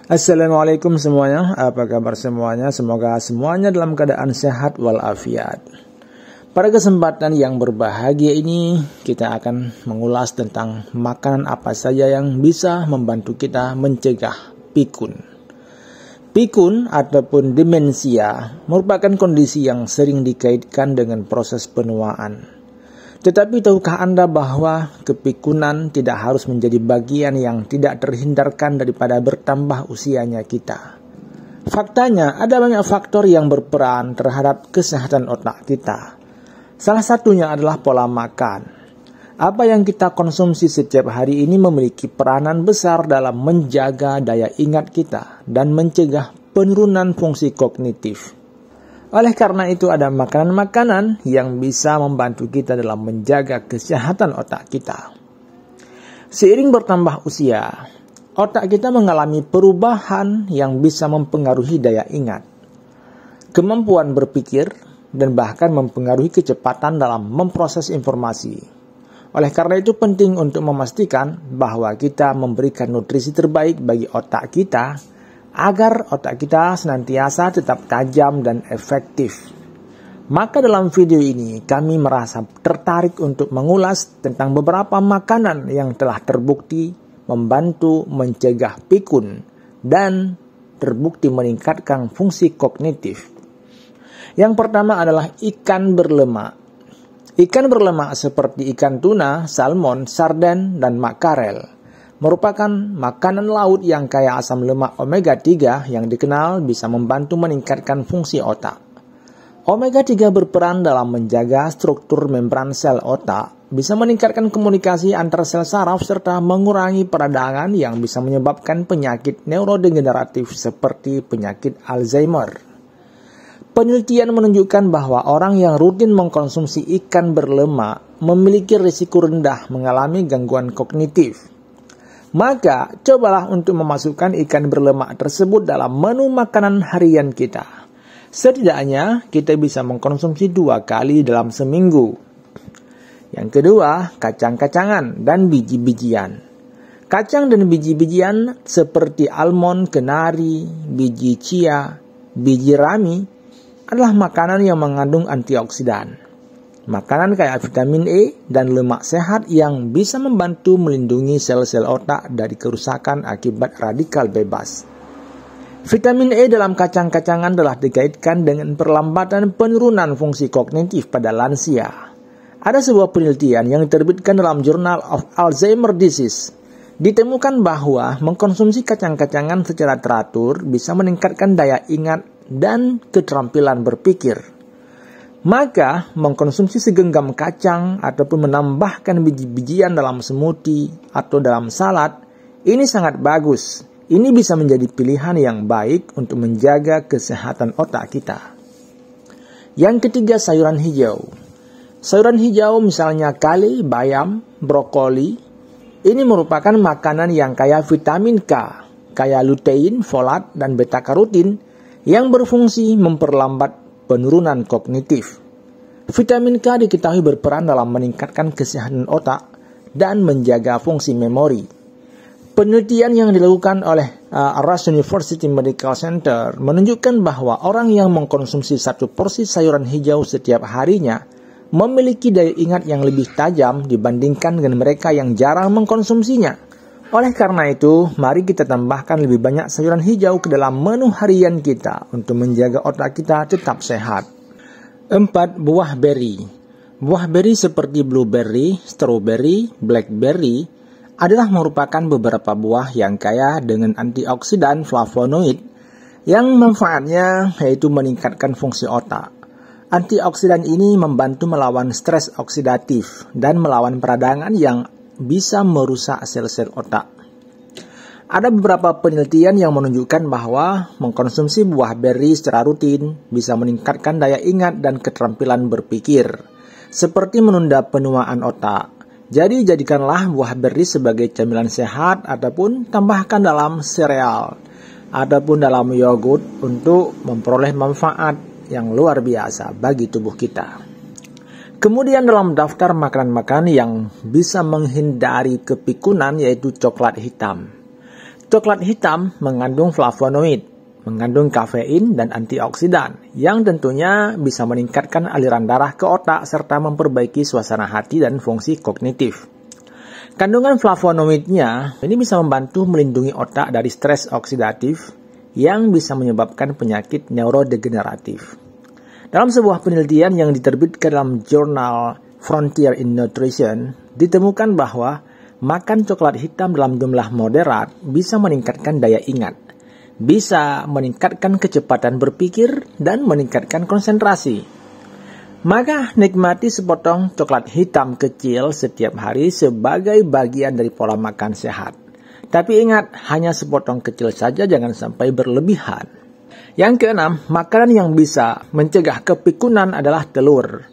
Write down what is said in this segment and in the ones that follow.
Assalamualaikum semuanya, apa kabar semuanya? Semoga semuanya dalam keadaan sehat walafiat. Pada kesempatan yang berbahagia ini, kita akan mengulas tentang makanan apa saja yang bisa membantu kita mencegah pikun. Pikun ataupun demensia merupakan kondisi yang sering dikaitkan dengan proses penuaan. Tetapi tahukah Anda bahwa kepikunan tidak harus menjadi bagian yang tidak terhindarkan daripada bertambah usianya kita? Faktanya, ada banyak faktor yang berperan terhadap kesehatan otak kita. Salah satunya adalah pola makan. Apa yang kita konsumsi setiap hari ini memiliki peranan besar dalam menjaga daya ingat kita dan mencegah penurunan fungsi kognitif. Oleh karena itu ada makanan-makanan yang bisa membantu kita dalam menjaga kesehatan otak kita. Seiring bertambah usia, otak kita mengalami perubahan yang bisa mempengaruhi daya ingat, kemampuan berpikir, dan bahkan mempengaruhi kecepatan dalam memproses informasi. Oleh karena itu penting untuk memastikan bahwa kita memberikan nutrisi terbaik bagi otak kita, agar otak kita senantiasa tetap tajam dan efektif. Maka dalam video ini kami merasa tertarik untuk mengulas tentang beberapa makanan yang telah terbukti membantu mencegah pikun dan terbukti meningkatkan fungsi kognitif. Yang pertama adalah ikan berlemak. Ikan berlemak seperti ikan tuna, salmon, sarden, dan makarel merupakan makanan laut yang kaya asam lemak omega 3 yang dikenal bisa membantu meningkatkan fungsi otak. Omega 3 berperan dalam menjaga struktur membran sel otak, bisa meningkatkan komunikasi antar sel saraf serta mengurangi peradangan yang bisa menyebabkan penyakit neurodegeneratif seperti penyakit Alzheimer. Penelitian menunjukkan bahwa orang yang rutin mengkonsumsi ikan berlemak memiliki risiko rendah mengalami gangguan kognitif. Maka, cobalah untuk memasukkan ikan berlemak tersebut dalam menu makanan harian kita. Setidaknya, kita bisa mengkonsumsi 2 kali dalam seminggu. Yang kedua, kacang-kacangan dan biji-bijian. Kacang dan biji-bijian seperti almond, kenari, biji chia, biji rami adalah makanan yang mengandung antioksidan. Makanan kaya vitamin E dan lemak sehat yang bisa membantu melindungi sel-sel otak dari kerusakan akibat radikal bebas. Vitamin E dalam kacang-kacangan telah dikaitkan dengan perlambatan penurunan fungsi kognitif pada lansia. Ada sebuah penelitian yang diterbitkan dalam Journal of Alzheimer Disease. Ditemukan bahwa mengkonsumsi kacang-kacangan secara teratur bisa meningkatkan daya ingat dan keterampilan berpikir. Maka, mengkonsumsi segenggam kacang ataupun menambahkan biji-bijian dalam smoothie atau dalam salad, ini sangat bagus. Ini bisa menjadi pilihan yang baik untuk menjaga kesehatan otak kita. Yang ketiga, sayuran hijau. Sayuran hijau misalnya kale, bayam, brokoli, ini merupakan makanan yang kaya vitamin K, kaya lutein, folat, dan beta-karotin yang berfungsi memperlambat penurunan kognitif. Vitamin K diketahui berperan dalam meningkatkan kesehatan otak dan menjaga fungsi memori. Penelitian yang dilakukan oleh Rush University Medical Center menunjukkan bahwa orang yang mengkonsumsi 1 porsi sayuran hijau setiap harinya memiliki daya ingat yang lebih tajam dibandingkan dengan mereka yang jarang mengkonsumsinya. Oleh karena itu, mari kita tambahkan lebih banyak sayuran hijau ke dalam menu harian kita untuk menjaga otak kita tetap sehat. 4. Buah beri. Buah beri seperti blueberry, strawberry, blackberry adalah merupakan beberapa buah yang kaya dengan antioksidan flavonoid yang manfaatnya yaitu meningkatkan fungsi otak. Antioksidan ini membantu melawan stres oksidatif dan melawan peradangan yang bisa merusak sel-sel otak. Ada beberapa penelitian yang menunjukkan bahwa mengkonsumsi buah beri secara rutin bisa meningkatkan daya ingat dan keterampilan berpikir, seperti menunda penuaan otak. Jadi jadikanlah buah beri sebagai camilan sehat ataupun tambahkan dalam sereal ataupun dalam yogurt untuk memperoleh manfaat yang luar biasa bagi tubuh kita. Kemudian dalam daftar makanan-makanan yang bisa menghindari kepikunan yaitu coklat hitam. Coklat hitam mengandung flavonoid, mengandung kafein dan antioksidan, yang tentunya bisa meningkatkan aliran darah ke otak serta memperbaiki suasana hati dan fungsi kognitif. Kandungan flavonoidnya ini bisa membantu melindungi otak dari stres oksidatif yang bisa menyebabkan penyakit neurodegeneratif. Dalam sebuah penelitian yang diterbitkan dalam jurnal Frontier in Nutrition, ditemukan bahwa makan coklat hitam dalam jumlah moderat bisa meningkatkan daya ingat, bisa meningkatkan kecepatan berpikir, dan meningkatkan konsentrasi. Maka nikmati sepotong coklat hitam kecil setiap hari sebagai bagian dari pola makan sehat. Tapi ingat, hanya sepotong kecil saja, jangan sampai berlebihan. Yang keenam, makanan yang bisa mencegah kepikunan adalah telur.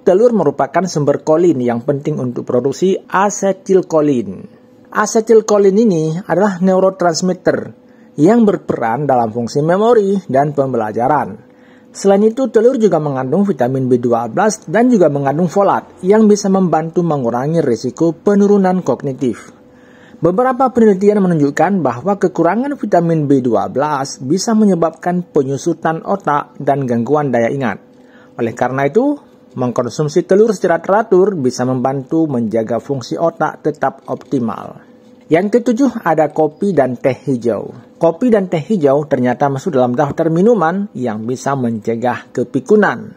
Telur merupakan sumber kolin yang penting untuk produksi asetilkolin. Asetilkolin ini adalah neurotransmitter yang berperan dalam fungsi memori dan pembelajaran. Selain itu, telur juga mengandung vitamin B12 dan juga mengandung folat yang bisa membantu mengurangi risiko penurunan kognitif. Beberapa penelitian menunjukkan bahwa kekurangan vitamin B12 bisa menyebabkan penyusutan otak dan gangguan daya ingat. Oleh karena itu, mengkonsumsi telur secara teratur bisa membantu menjaga fungsi otak tetap optimal. Yang ketujuh, ada kopi dan teh hijau. Kopi dan teh hijau ternyata masuk dalam daftar minuman yang bisa mencegah kepikunan.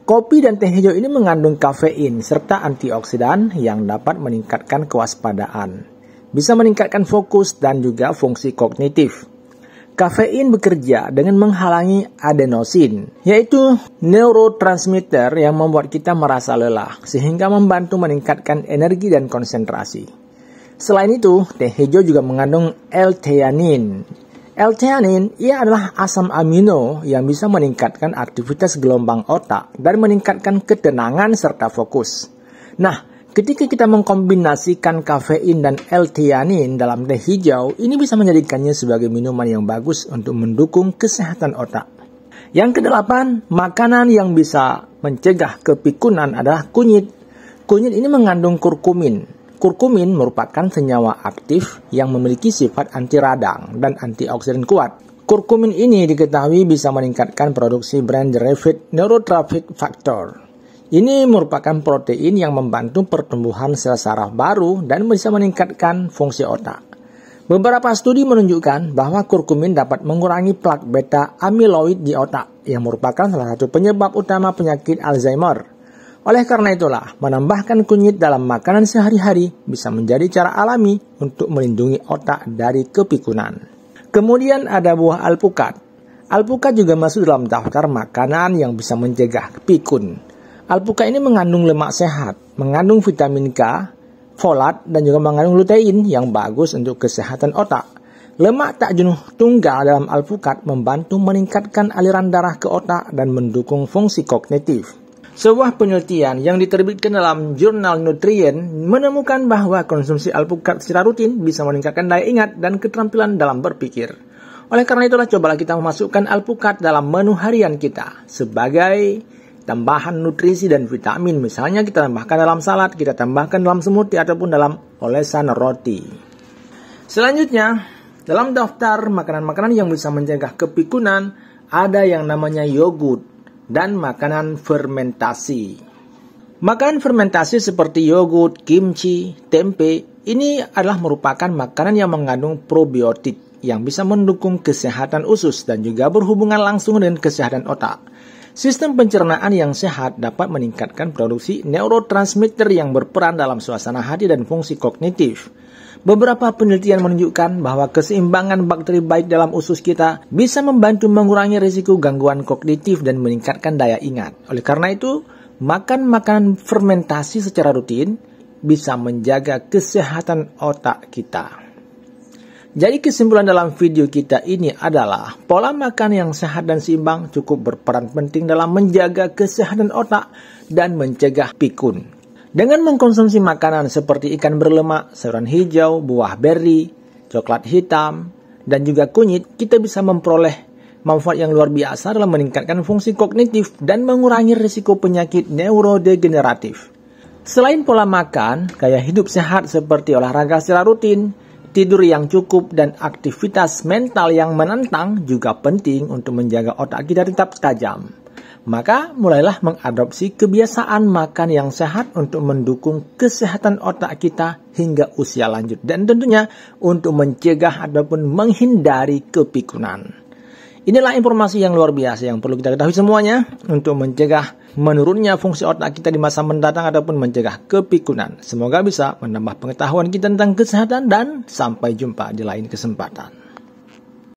Kopi dan teh hijau ini mengandung kafein serta antioksidan yang dapat meningkatkan kewaspadaan, bisa meningkatkan fokus dan juga fungsi kognitif. Kafein bekerja dengan menghalangi adenosin, yaitu neurotransmitter yang membuat kita merasa lelah, sehingga membantu meningkatkan energi dan konsentrasi. Selain itu, teh hijau juga mengandung L-theanine. L-theanine ia adalah asam amino yang bisa meningkatkan aktivitas gelombang otak dan meningkatkan ketenangan serta fokus. Nah, ketika kita mengkombinasikan kafein dan L-theanine dalam teh hijau, ini bisa menjadikannya sebagai minuman yang bagus untuk mendukung kesehatan otak. Yang kedelapan, makanan yang bisa mencegah kepikunan adalah kunyit. Kunyit ini mengandung kurkumin. Kurkumin merupakan senyawa aktif yang memiliki sifat anti radang dan antioksidan kuat. Kurkumin ini diketahui bisa meningkatkan produksi brain-derived neurotrophic factor. Ini merupakan protein yang membantu pertumbuhan sel saraf baru dan bisa meningkatkan fungsi otak. Beberapa studi menunjukkan bahwa kurkumin dapat mengurangi plak beta amiloid di otak, yang merupakan salah satu penyebab utama penyakit Alzheimer. Oleh karena itulah, menambahkan kunyit dalam makanan sehari-hari bisa menjadi cara alami untuk melindungi otak dari kepikunan. Kemudian ada buah alpukat. Alpukat juga masuk dalam daftar makanan yang bisa mencegah pikun. Alpukat ini mengandung lemak sehat, mengandung vitamin K, folat, dan juga mengandung lutein yang bagus untuk kesehatan otak. Lemak tak jenuh tunggal dalam alpukat membantu meningkatkan aliran darah ke otak dan mendukung fungsi kognitif. Sebuah penelitian yang diterbitkan dalam jurnal Nutrient menemukan bahwa konsumsi alpukat secara rutin bisa meningkatkan daya ingat dan keterampilan dalam berpikir. Oleh karena itulah, cobalah kita memasukkan alpukat dalam menu harian kita sebagai tambahan nutrisi dan vitamin. Misalnya kita tambahkan dalam salad, kita tambahkan dalam smoothie, ataupun dalam olesan roti. Selanjutnya, dalam daftar makanan-makanan yang bisa mencegah kepikunan, ada yang namanya yogurt dan makanan fermentasi. Makanan fermentasi seperti yogurt, kimchi, tempe, ini adalah merupakan makanan yang mengandung probiotik yang bisa mendukung kesehatan usus dan juga berhubungan langsung dengan kesehatan otak. Sistem pencernaan yang sehat dapat meningkatkan produksi neurotransmitter yang berperan dalam suasana hati dan fungsi kognitif. Beberapa penelitian menunjukkan bahwa keseimbangan bakteri baik dalam usus kita bisa membantu mengurangi risiko gangguan kognitif dan meningkatkan daya ingat. Oleh karena itu, makan makanan fermentasi secara rutin bisa menjaga kesehatan otak kita. Jadi kesimpulan dalam video kita ini adalah pola makan yang sehat dan seimbang cukup berperan penting dalam menjaga kesehatan otak dan mencegah pikun. Dengan mengkonsumsi makanan seperti ikan berlemak, sayuran hijau, buah beri, coklat hitam, dan juga kunyit, kita bisa memperoleh manfaat yang luar biasa dalam meningkatkan fungsi kognitif dan mengurangi risiko penyakit neurodegeneratif. Selain pola makan, gaya hidup sehat seperti olahraga secara rutin, Tidur yang cukup dan aktivitas mental yang menantang juga penting untuk menjaga otak kita tetap tajam. Maka mulailah mengadopsi kebiasaan makan yang sehat untuk mendukung kesehatan otak kita hingga usia lanjut. Dan tentunya untuk mencegah ataupun menghindari kepikunan. Inilah informasi yang luar biasa yang perlu kita ketahui semuanya untuk mencegah menurunnya fungsi otak kita di masa mendatang ataupun mencegah kepikunan. Semoga bisa menambah pengetahuan kita tentang kesehatan dan sampai jumpa di lain kesempatan.